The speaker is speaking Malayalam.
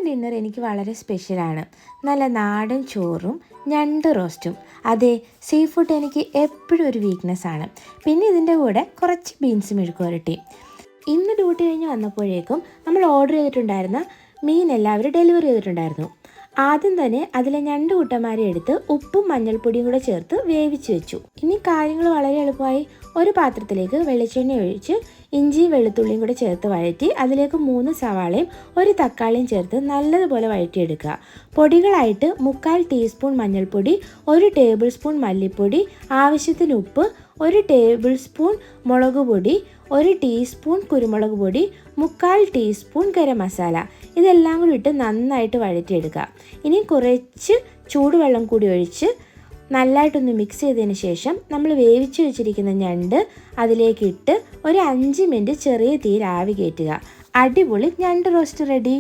ഡിന്നർ എനിക്ക് വളരെ സ്പെഷ്യലാണ്. നല്ല നാടൻ ചോറും ഞണ്ട് റോസ്റ്റും. അതെ, സീ ഫുഡ് എനിക്ക് എപ്പോഴും ഒരു വീക്ക്നെസ്സാണ്. പിന്നെ ഇതിൻ്റെ കൂടെ കുറച്ച് ബീൻസ് മെഴുക്കുവരട്ടി. ഇന്ന് ഡ്യൂട്ടി കഴിഞ്ഞ് വന്നപ്പോഴേക്കും നമ്മൾ ഓർഡർ ചെയ്തിട്ടുണ്ടായിരുന്ന മീൻ എല്ലാവരും ഡെലിവറി ചെയ്തിട്ടുണ്ടായിരുന്നു. ആദ്യം തന്നെ അതിലെ ഞണ്ട് കുട്ടന്മാരെ എടുത്ത് ഉപ്പും മഞ്ഞൾപ്പൊടിയും കൂടെ ചേർത്ത് വേവിച്ച് വെച്ചു. ഇനി കാര്യങ്ങൾ വളരെ എളുപ്പമായി. ഒരു പാത്രത്തിലേക്ക് വെളിച്ചെണ്ണ ഒഴിച്ച് ഇഞ്ചിയും വെളുത്തുള്ളിയും കൂടെ ചേർത്ത് വഴറ്റി അതിലേക്ക് 3 സവാളയും 1 തക്കാളിയും ചേർത്ത് നല്ലതുപോലെ വഴറ്റിയെടുക്കുക. പൊടികളായിട്ട് 1/4 ടീസ്പൂൺ മഞ്ഞൾപ്പൊടി, 1 ടേബിൾ സ്പൂൺ മല്ലിപ്പൊടി, ആവശ്യത്തിന് ഉപ്പ്, 1 ടേബിൾ സ്പൂൺ മുളക് പൊടി, 1 ടീസ്പൂൺ കുരുമുളക് പൊടി, 1/4 ടീസ്പൂൺ ഗരം മസാല. ഇതെല്ലാം കൂടി ഇട്ട് നന്നായിട്ട് വഴറ്റിയെടുക്കുക. ഇനി കുറച്ച് ചൂടുവെള്ളം കൂടി ഒഴിച്ച് നല്ലതായിട്ടൊന്ന് മിക്സ് ചെയ്തതിന് ശേഷം നമ്മൾ വേവിച്ച് വെച്ചിരിക്കുന്ന ഞണ്ട് അതിലേക്കിട്ട് ഒരു 5 മിനിറ്റ് ചെറിയ തീയിൽ ആവി കയറ്റുക. അടിപൊളി ഞണ്ട് റോസ്റ്റ് റെഡി.